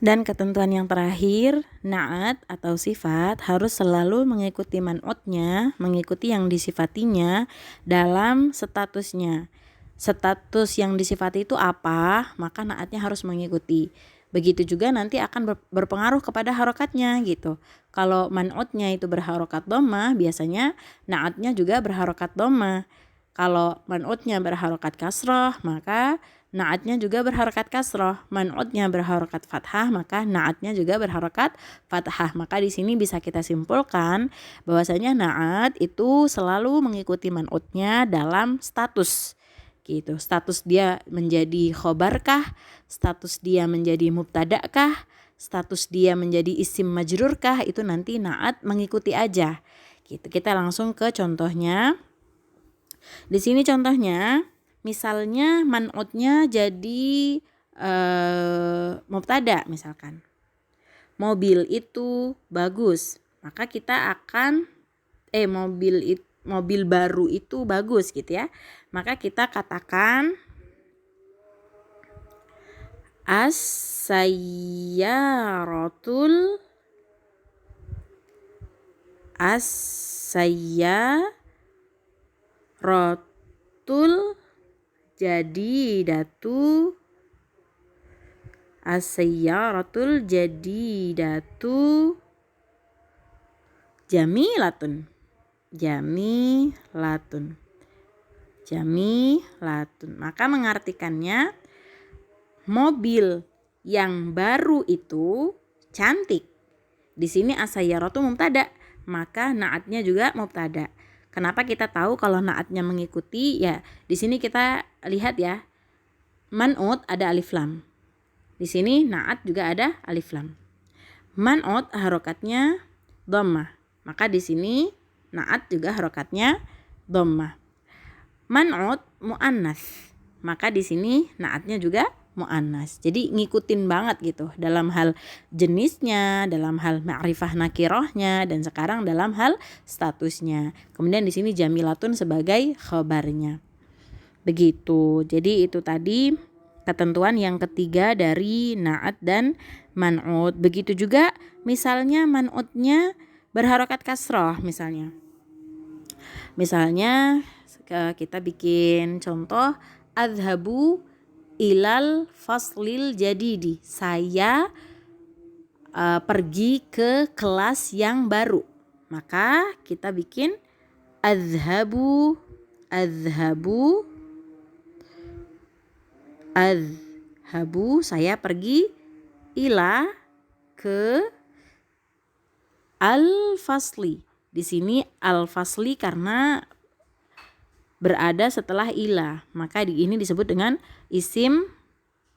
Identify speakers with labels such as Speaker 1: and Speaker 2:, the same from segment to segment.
Speaker 1: Dan ketentuan yang terakhir, na'at atau sifat harus selalu mengikuti man'utnya, mengikuti yang disifatinya dalam statusnya. Status yang disifati itu apa, maka na'atnya harus mengikuti. Begitu juga nanti akan berpengaruh kepada harokatnya gitu. Kalau man'utnya itu berharokat dhammah, biasanya na'atnya juga berharokat dhammah. Kalau man'utnya berharokat kasrah, maka na'atnya juga berharokat kasrah. Man'utnya berharokat fathah, maka na'atnya juga berharokat fathah. Maka di sini bisa kita simpulkan bahwasanya na'at itu selalu mengikuti man'utnya dalam status. Gitu. Status dia menjadi khobarkah, status dia menjadi mubtada'kah, status dia menjadi isim majrurkah, itu nanti na'at mengikuti aja. Gitu. Kita langsung ke contohnya. Di sini contohnya, misalnya man'utnya jadi mubtada misalkan. Mobil itu bagus. Maka kita akan mobil baru itu bagus gitu ya. Maka kita katakan as-sayyaratul jadidatu as-sayyaratul jadidatu jamilatun. Maka mengartikannya mobil yang baru itu cantik. Di sini as-sayyaratu mubtada, maka na'atnya juga mubtada. Kenapa kita tahu kalau na'atnya mengikuti? Ya, di sini kita lihat ya. Man'ut ada alif lam. Di sini na'at juga ada alif lam. Man'ut harokatnya dhammah. Maka di sini na'at juga harokatnya dhammah. Man'ut muannas. Maka di sini na'atnya juga muannas. Jadi ngikutin banget gitu dalam hal jenisnya, dalam hal ma'rifah nakirahnya, dan sekarang dalam hal statusnya. Kemudian di sini jamilatun sebagai khabarnya. Begitu. Jadi itu tadi ketentuan yang ketiga dari na'at dan man'ut. Begitu juga misalnya man'utnya berharokat kasrah misalnya. Misalnya kita bikin contoh adhabu ilal faslil jadidi. Saya pergi ke kelas yang baru. Maka kita bikin adhabu saya pergi ila ke al-fasli. Di sini al-fasli karena berada setelah ila, maka ini disebut dengan isim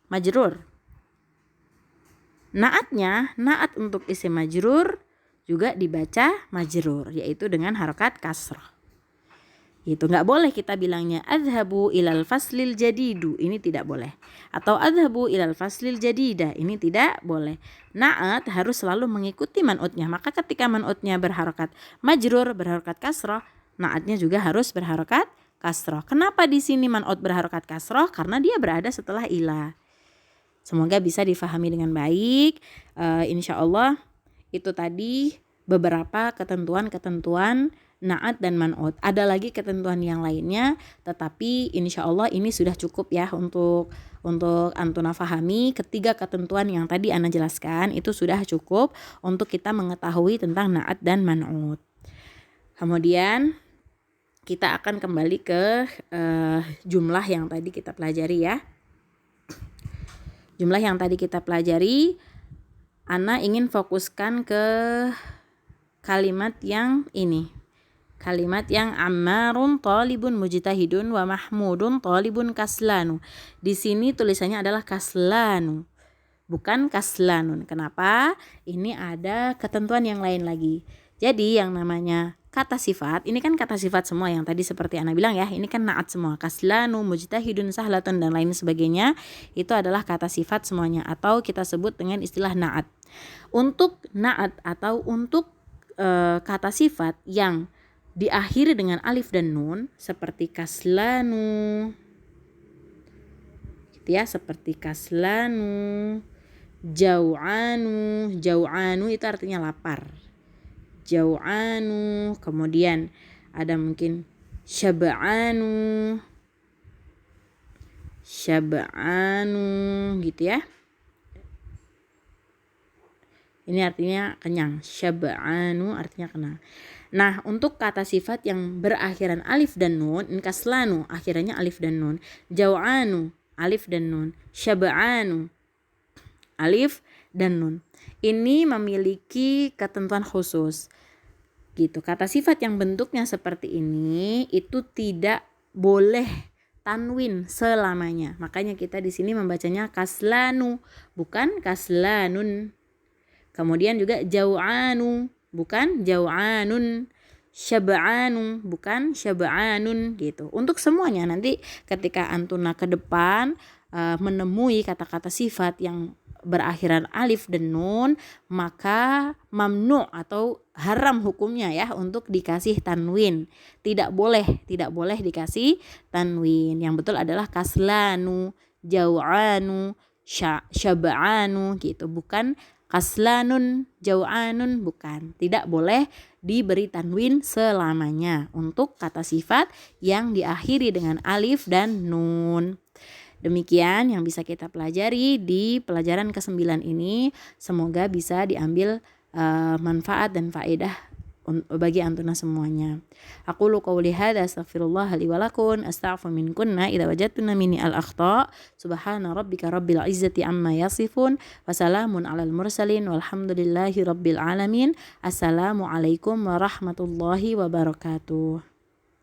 Speaker 1: majrur. Na'at untuk isim majrur juga dibaca majrur, yaitu dengan harokat kasrah. Itu nggak boleh kita bilangnya adhabu ilal faslil jadidu, ini tidak boleh. Atau adhabu ilal faslil jadida, ini tidak boleh. Na'at harus selalu mengikuti man'utnya. Maka ketika man'utnya berharokat majrur, berharokat kasrah, na'atnya juga harus berharokat kasroh. Kenapa di sini man'ut berharokat kasroh? Karena dia berada setelah ila. Semoga bisa difahami dengan baik. Insya Allah itu tadi beberapa ketentuan-ketentuan na'at dan man'ut. Ada lagi ketentuan yang lainnya, tetapi insya Allah ini sudah cukup ya untuk antuna fahami. Ketiga ketentuan yang tadi Ana jelaskan itu sudah cukup untuk kita mengetahui tentang na'at dan man'ut. Kemudian kita akan kembali ke jumlah yang tadi kita pelajari ya. Jumlah yang tadi kita pelajari, Ana ingin fokuskan ke kalimat yang ini. Kalimat yang ammarun talibun mujtahidun wa mahmudun talibun kaslanu. Di sini tulisannya adalah kaslanu, bukan kaslanun. Kenapa? Ini ada ketentuan yang lain lagi. Jadi yang namanya kata sifat, ini kan kata sifat semua yang tadi seperti Ana bilang ya, ini kan na'at semua. Kaslanu, mujtahidun, sahlatun, dan lain sebagainya, itu adalah kata sifat semuanya, atau kita sebut dengan istilah na'at. Untuk na'at atau untuk kata sifat yang diakhiri dengan alif dan nun, seperti kaslanu gitu ya, seperti kaslanu, Jau'anu, jau'anu itu artinya lapar. Jau'anu, kemudian ada mungkin syaba'anu, syaba'anu gitu ya. Ini artinya kenyang. Syaba'anu artinya kenyang. Nah, untuk kata sifat yang berakhiran alif dan nun, kaslanu akhirannya alif dan nun. Jau'anu alif dan nun. Syaba'anu alif dan nun. Ini memiliki ketentuan khusus. Gitu. Kata sifat yang bentuknya seperti ini itu tidak boleh tanwin selamanya. Makanya kita di sini membacanya kaslanu, bukan kaslanun. Kemudian juga jau'anu, bukan jau'anun. Syaba'anu, bukan syaba'anun gitu. Untuk semuanya nanti ketika antuna ke depan menemui kata-kata sifat yang berakhiran alif dan nun, maka mamnu atau haram hukumnya ya untuk dikasih tanwin. Tidak boleh dikasih tanwin. Yang betul adalah kaslanu, jau'anu, syaba'anu gitu, bukan kaslanun, jau'anun, bukan. Tidak boleh diberi tanwin selamanya untuk kata sifat yang diakhiri dengan alif dan nun. Demikian yang bisa kita pelajari di pelajaran ke-9 ini. Semoga bisa diambil manfaat dan faedah bagi antuna semuanya. Aqulu qouli hadza astaghfirullah li wa lakum astaghfiru min kunna idza wajadtunna minni al akhta. Subhana rabbika rabbil izzati amma yasifun wa salamun alal mursalin walhamdulillahi rabbil alamin. Assalamualaikum warahmatullahi wabarakatuh.